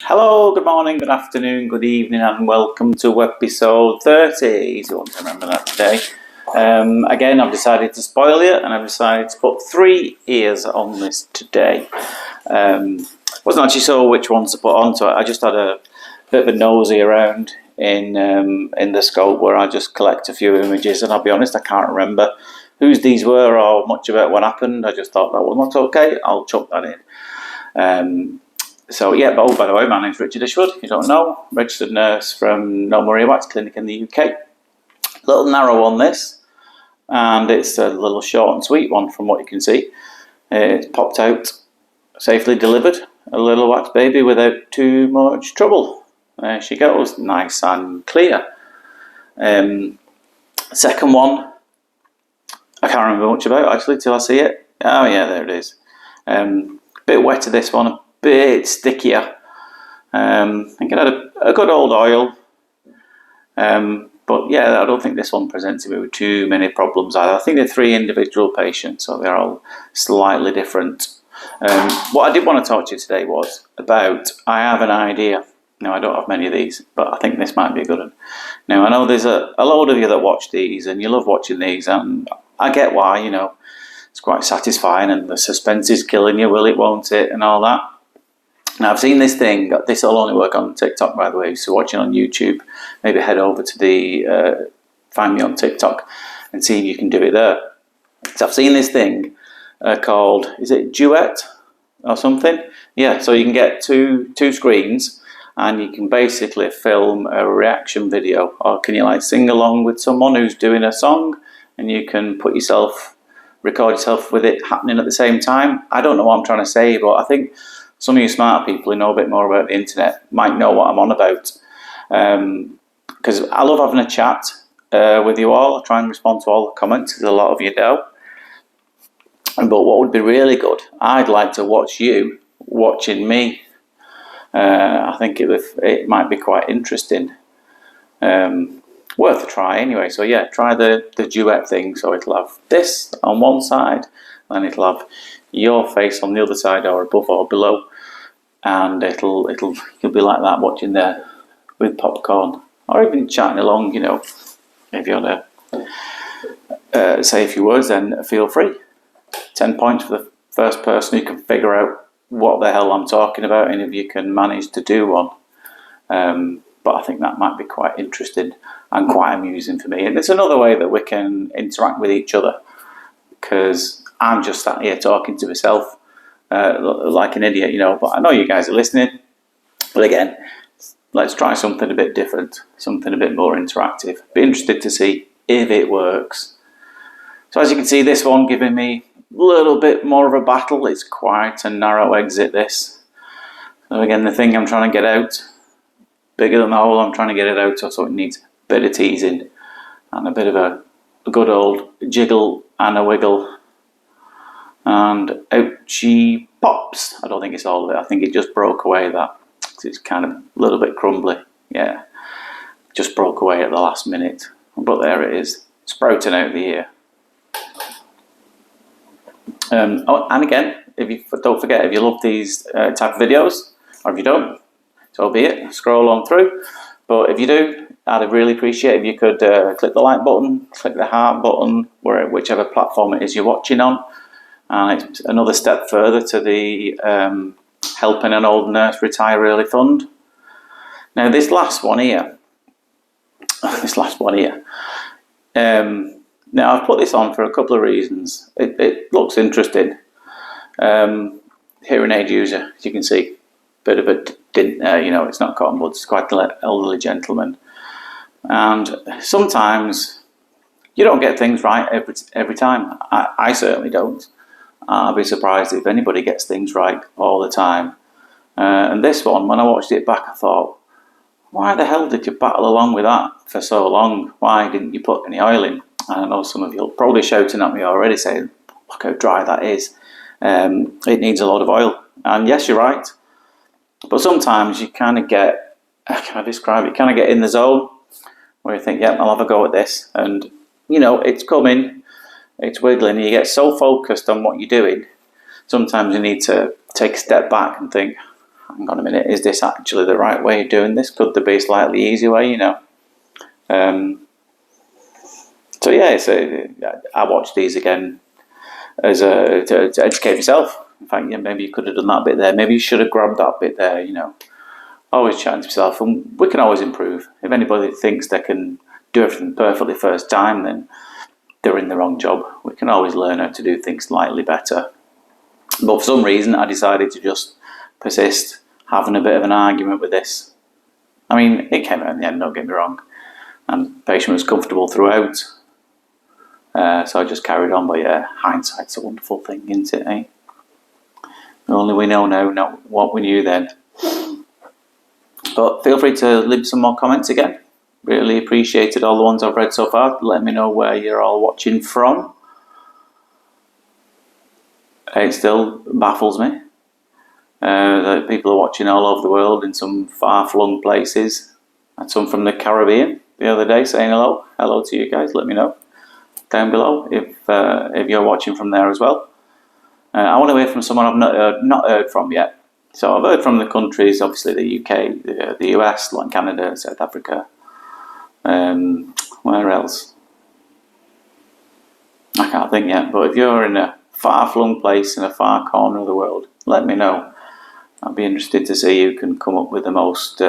Hello, good morning, good afternoon, good evening, and welcome to episode 30. Easy one to remember that today. Again, I've decided to spoil you, and I've decided to put 3 ears on this today. Wasn't actually sure which ones to put on, so I just had a bit of a nosy around in the scope where I just collect a few images, and I'll be honest, I can't remember whose these were or much about what happened. I just thought that was not okay. I'll chuck that in. But by the way, my name's Richard Ishwood, if you don't know, registered nurse from No Maria Wax Clinic in the UK. A little narrow on this, and it's a little short and sweet one from what you can see. It's popped out, safely delivered, a little wax baby without too much trouble. There she goes, nice and clear. Second one, I can't remember much about actually till I see it. Oh yeah, there it is. Bit wetter this one, bit stickier. I think it had a good old oil. But yeah, I don't think this one presented me with too many problems either. I think they're 3 individual patients, so they're all slightly different. What I did want to talk to you today was about, I have an idea. Now, I don't have many of these, but I think this might be a good one. Now, I know there's a load of you that watch these, and you love watching these, and I get why, it's quite satisfying, and the suspense is killing you, will it, won't it, and all that. Now, I've seen this thing, this will only work on TikTok, by the way, so watching on YouTube, maybe head over to find me on TikTok and see if you can do it there. So I've seen this thing called, is it Duet or something? Yeah, so you can get two screens and you can basically film a reaction video, or can you sing along with someone who's doing a song, and you can record yourself with it happening at the same time. I don't know what I'm trying to say, but I think some of you smart people who know a bit more about the internet might know what I'm on about. Because I love having a chat with you all. I try and respond to all the comments, as a lot of you know. But what would be really good, I'd like to watch you watching me. I think it might be quite interesting. Worth a try anyway. So yeah, try the duet thing. So it'll have this on one side, and it'll have your face on the other side, or above or below, and you'll be like that watching there with popcorn, or even chatting along. If you want to say a few words, then feel free. 10 points for the first person who can figure out what the hell I'm talking about, and if you can manage to do one. But I think that might be quite interesting and quite amusing for me, and it's another way that we can interact with each other, because I'm just sat here talking to myself like an idiot, but I know you guys are listening. But again, let's try something a bit different, something a bit more interactive. Be interested to see if it works. So as you can see, this one giving me a little bit more of a battle. It's quite a narrow exit, this. So again, the thing I'm trying to get out, bigger than the hole I'm trying to get it out, so it needs a bit of teasing and a bit of a good old jiggle and a wiggle. And out she pops. I don't think it's all of it. I think it just broke away, that. It's kind of a little bit crumbly. Yeah, just broke away at the last minute. But there it is, sprouting out the ear. And again, don't forget, if you love these type of videos, or if you don't, so be it, scroll on through. But if you do, I'd really appreciate if you could click the like button, click the heart button, whichever platform it is you're watching on. And it's another step further to the Helping an Old Nurse Retire Early Fund. Now this last one here, now I've put this on for a couple of reasons. It looks interesting. Hearing aid user, as you can see, bit of a dint there, it's not cotton buds, it's quite an elderly gentleman. And sometimes you don't get things right every time. I certainly don't. I'll be surprised if anybody gets things right all the time. And this one, when I watched it back, I thought, why the hell did you battle along with that for so long? Why didn't you put any oil in? And I know some of you are probably shouting at me already, saying, look how dry that is. It needs a lot of oil. And yes, you're right. But sometimes you kind of get, how can I describe it? You kind of get in the zone where you think, I'll have a go at this. And, it's coming. It's wiggling, and you get so focused on what you're doing, sometimes you need to take a step back and think, hang on a minute, is this actually the right way of doing this? Could there be a slightly easier way, So yeah, I watched these again as to educate myself. In fact, maybe you could have done that bit there. Maybe you should have grabbed that bit there, Always chatting to myself, and we can always improve. If anybody thinks they can do everything perfectly first time, then they're in the wrong job. We can always learn how to do things slightly better. But for some reason, I decided to just persist, having a bit of an argument with this. I mean, it came out in the end, don't get me wrong, and the patient was comfortable throughout. So I just carried on, but yeah, hindsight's a wonderful thing, isn't it, eh? Only we know now, not what we knew then. But feel free to leave some more comments again. Really appreciated all the ones I've read so far. Let me know where you're all watching from. It still baffles me that people are watching all over the world in some far-flung places. I had some from the Caribbean the other day saying hello. Hello to you guys. Let me know down below if you're watching from there as well. I want to hear from someone I've not heard from yet. So I've heard from the countries, obviously the UK, the US, like Canada, South Africa. Where else? I can't think yet. But if you're in a far-flung place in a far corner of the world, let me know. I'd be interested to see who can come up with the most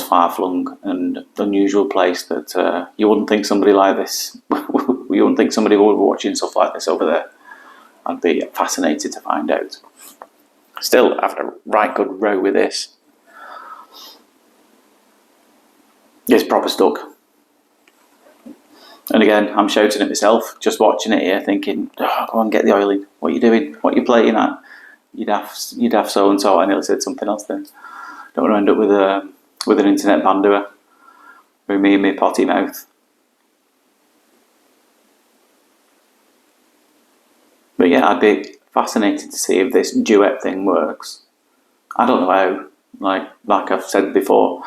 far-flung and unusual place that you wouldn't think somebody like this. You wouldn't think somebody would be watching stuff like this over there. I'd be fascinated to find out. Still, after a right good row with this, it's proper stuck. And again, I'm shouting at myself, just watching it here, thinking, oh, go on, get the oil in. What are you doing? What are you plating at? You'd have so and so. I nearly said something else then. Don't want to end up with an internet bandua with me and my potty mouth. But yeah, I'd be fascinated to see if this duet thing works. I don't know how. Like I've said before,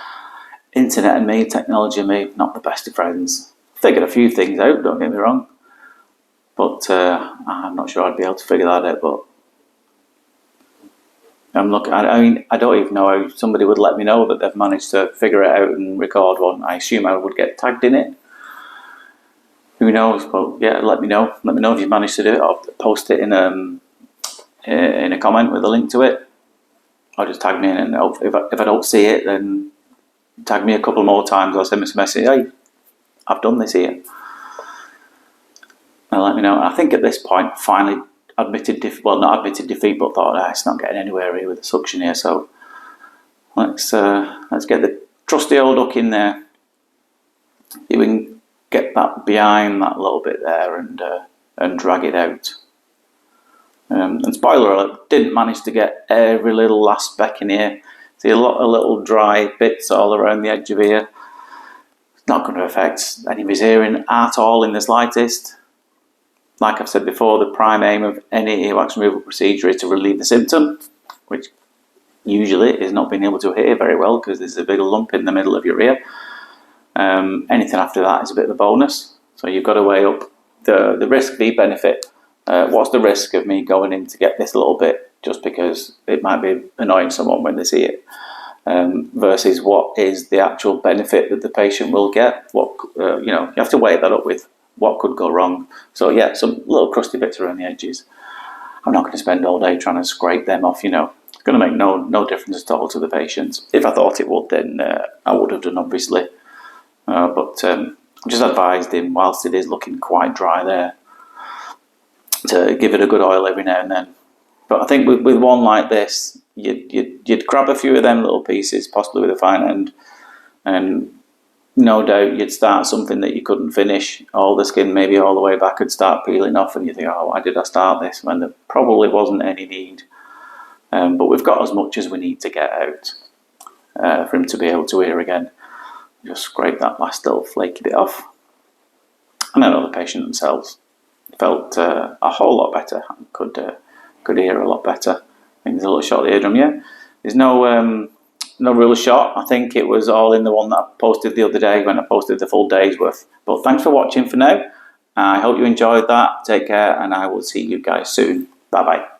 internet and me, technology and me, not the best of friends. Figured a few things out, don't get me wrong. But I'm not sure I'd be able to figure that out. But I don't even know how somebody would let me know that they've managed to figure it out and record one. I assume I would get tagged in it. Who knows? But yeah, let me know. Let me know if you've managed to do it. I'll post it in a comment with a link to it. Or just tag me in, and if I don't see it, then tag me a couple more times. I'll send me some message. Hey, I've done this here. And let me know. And I think at this point, finally not admitted defeat, but thought, it's not getting anywhere here with the suction here. So let's get the trusty old hook in there. You can get that behind that little bit there and drag it out. And spoiler alert, didn't manage to get every little last speck in here. See a lot of little dry bits all around the edge of here. It's not going to affect any of his hearing at all in the slightest. Like I've said before, the prime aim of any earwax removal procedure is to relieve the symptom, which usually is not being able to hear very well because there's a big lump in the middle of your ear. Anything after that is a bit of a bonus. So you've got to weigh up the risk, the benefit. What's the risk of me going in to get this little bit just because it might be annoying someone when they see it, versus what is the actual benefit that the patient will get? You have to weigh that up with what could go wrong. So yeah, some little crusty bits around the edges. I'm not going to spend all day trying to scrape them off. It's going to make no difference at all to the patient. If I thought it would, then I would have done, obviously. But just advised him, whilst it is looking quite dry there, to give it a good oil every now and then. But I think with one like this, you'd grab a few of them little pieces, possibly with a fine end, and no doubt you'd start something that you couldn't finish. All the skin, maybe all the way back, would start peeling off, and you think, oh, why did I start this when there probably wasn't any need? But we've got as much as we need to get out for him to be able to hear again. Just scrape that last little flaky bit off. And I know the patient themselves felt a whole lot better, could hear a lot better. I think there's a little shot of the eardrum, yeah. There's no real shot. I think it was all in the one that I posted the other day when I posted the full day's worth. But thanks for watching for now. I hope you enjoyed that. Take care, and I will see you guys soon. Bye-bye.